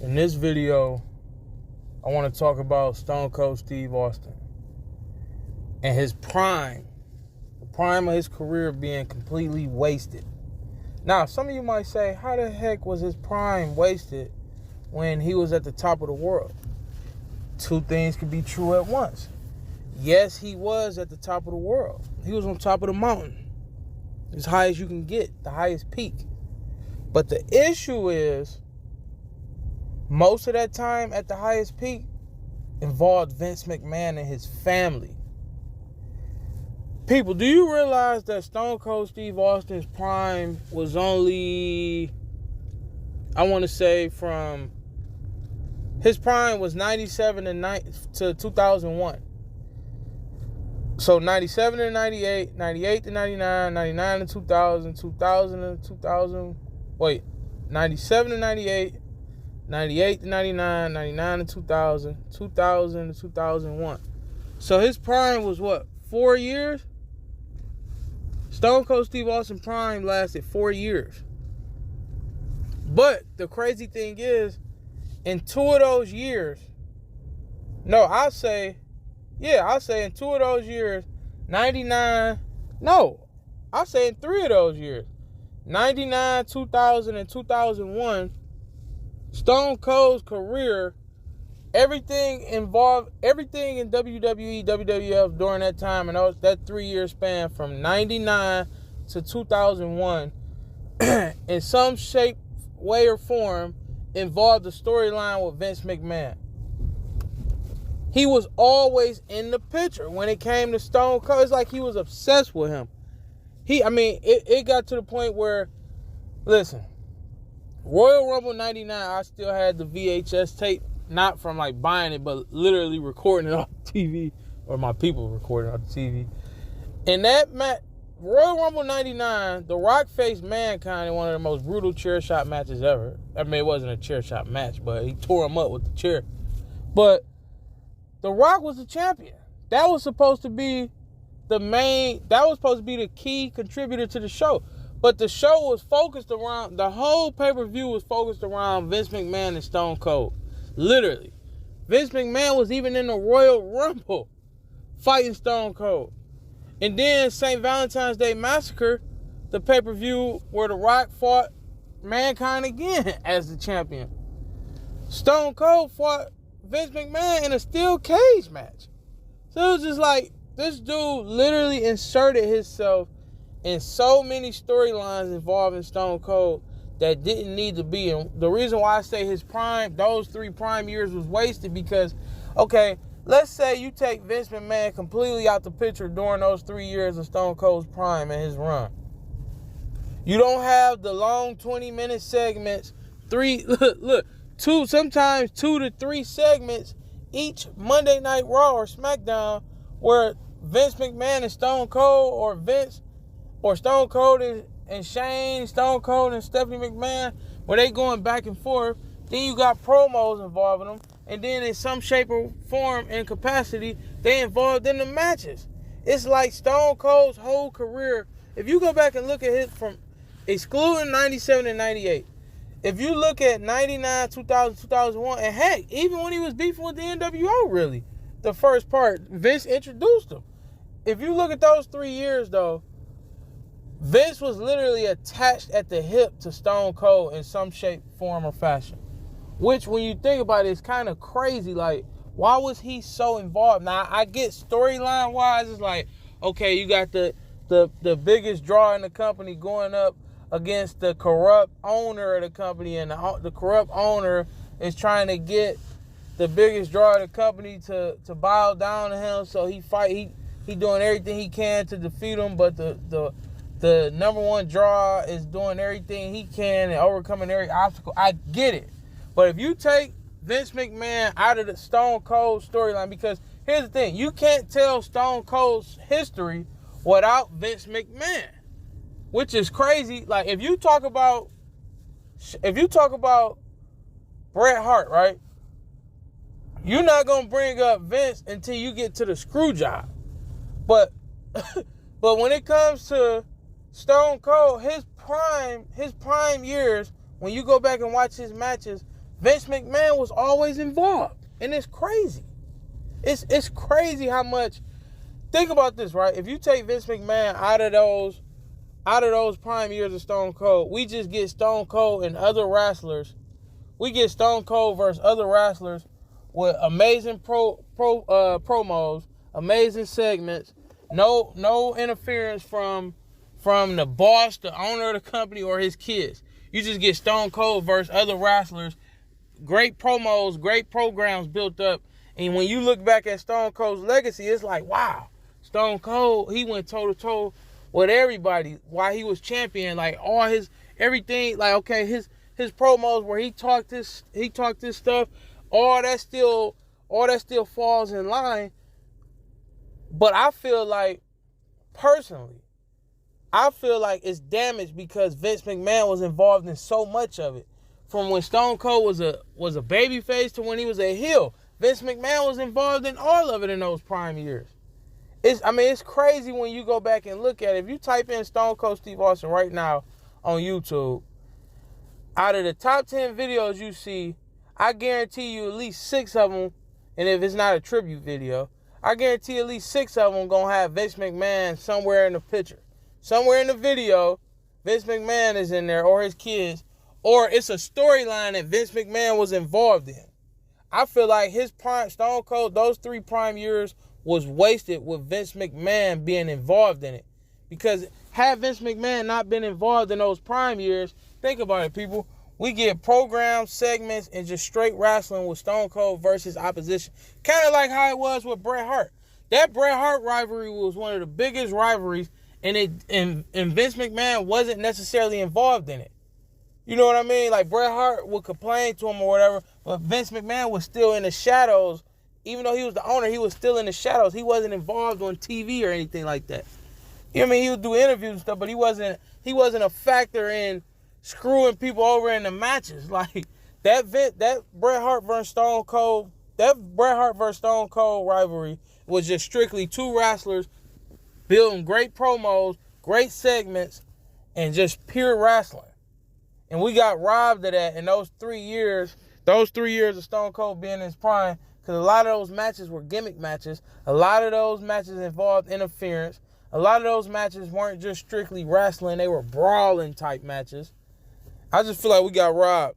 In this video, I want to talk about Stone Cold Steve Austin and his prime, the prime of his career being completely wasted. Now, some of you might say, how the heck was his prime wasted when he was at the top of the world? Two things could be true at once. Yes, he was at the top of the world. He was on top of the mountain, as high as you can get, the highest peak. But the issue is, most of that time at the highest peak involved Vince McMahon and his family. People, do you realize that Stone Cold Steve Austin's prime was only, I want to say from, his prime was 97 to 2001. So 97 to 98, 98 to 99, 99 to 2000, 2000 to 2000, 97 to 98, 98 to 99, 99 to 2000, 2000 to 2001. So his prime was what, 4 years? Stone Cold Steve Austin prime lasted 4 years. But the crazy thing is, in 2 of those years, in 2 of those years, 99, I'll say in 3 of those years, 99, 2000, and 2001, Stone Cold's career, everything in WWE, WWF during that time, and that 3-year span from 99 to 2001, in some shape, way, or form, involved the storyline with Vince McMahon. He was always in the picture when it came to Stone Cold. It's like he was obsessed with him. It got to the point where, listen, Royal Rumble 99, I still had the VHS tape, not from like buying it, but literally recording it on TV, or my people recording it on TV. And that Royal Rumble 99, The Rock faced Mankind in one of the most brutal chair shot matches ever. I mean, it wasn't a chair shot match, but he tore him up with the chair. But The Rock was the champion. That was supposed to be the key contributor to the show. But the show was focused around, the whole pay-per-view was focused around Vince McMahon and Stone Cold. Literally. Vince McMahon was even in the Royal Rumble fighting Stone Cold. And then St. Valentine's Day Massacre, the pay-per-view where The Rock fought Mankind again as the champion. Stone Cold fought Vince McMahon in a steel cage match. So it was just like, this dude literally inserted himself in so many storylines involving Stone Cold that didn't need to be. And the reason why I say his prime, those 3 prime years was wasted because, okay, let's say you take Vince McMahon completely out the picture during those 3 years of Stone Cold's prime and his run. You don't have the long 20-minute segments, sometimes 2 to 3 segments each Monday Night Raw or SmackDown where Vince McMahon and Stone Cold, or Stone Cold and Shane, Stone Cold and Stephanie McMahon, where they going back and forth. Then you got promos involving them. And then in some shape or form and capacity, they involved in the matches. It's like Stone Cold's whole career. If you go back and look at it from excluding 97 and 98, if you look at 99, 2000, 2001, and heck, even when he was beefing with the NWO, really, the first part, Vince introduced him. If you look at those 3 years, though, Vince was literally attached at the hip to Stone Cold in some shape, form, or fashion. Which, when you think about it, is kind of crazy. Like, why was he so involved? Now, I get storyline-wise, it's like, okay, you got the biggest draw in the company going up against the corrupt owner of the company, and the corrupt owner is trying to get the biggest draw of the company to bow down to him, so he doing everything he can to defeat him, but the number one draw is doing everything he can and overcoming every obstacle. I get it. But if you take Vince McMahon out of the Stone Cold storyline, because here's the thing, you can't tell Stone Cold's history without Vince McMahon, which is crazy. Like, if you talk about Bret Hart, right? You're not going to bring up Vince until you get to the screw job. But when it comes to Stone Cold, his prime years, when you go back and watch his matches, Vince McMahon was always involved. And it's crazy. It's crazy how much. Think about this, right? If you take Vince McMahon out of those prime years of Stone Cold, we just get Stone Cold and other wrestlers. We get Stone Cold versus other wrestlers with amazing promos, amazing segments, no interference from the boss, the owner of the company, or his kids. You just get Stone Cold versus other wrestlers, great promos, great programs built up. And when you look back at Stone Cold's legacy, it's like, wow, Stone Cold, he went toe-to-toe with everybody while he was champion. Like, all his, everything, like, okay, his promos where he talked this stuff, all that still falls in line. But I feel like, personally, it's damaged because Vince McMahon was involved in so much of it. From when Stone Cold was a babyface to when he was a heel, Vince McMahon was involved in all of it in those prime years. It's crazy when you go back and look at it. If you type in Stone Cold Steve Austin right now on YouTube, out of the top 10 videos you see, I guarantee you at least 6 of them, and if it's not a tribute video, I guarantee at least 6 of them gonna have Vince McMahon somewhere in the picture. Somewhere in the video, Vince McMahon is in there, or his kids, or it's a storyline that Vince McMahon was involved in. I feel like his prime, Stone Cold, those 3 prime years was wasted with Vince McMahon being involved in it. Because had Vince McMahon not been involved in those prime years, think about it, people. We get programs, segments, and just straight wrestling with Stone Cold versus opposition. Kind of like how it was with Bret Hart. That Bret Hart rivalry was one of the biggest rivalries, and Vince McMahon wasn't necessarily involved in it. You know what I mean? Like, Bret Hart would complain to him or whatever, but Vince McMahon was still in the shadows. Even though he was the owner, he was still in the shadows. He wasn't involved on TV or anything like that. You know what I mean? He would do interviews and stuff, but he wasn't a factor in screwing people over in the matches. Like, that Bret Hart versus Stone Cold rivalry was just strictly 2 wrestlers building great promos, great segments, and just pure wrestling. And we got robbed of that in those 3 years. Those 3 years of Stone Cold being in his prime, because a lot of those matches were gimmick matches. A lot of those matches involved interference. A lot of those matches weren't just strictly wrestling. They were brawling type matches. I just feel like we got robbed.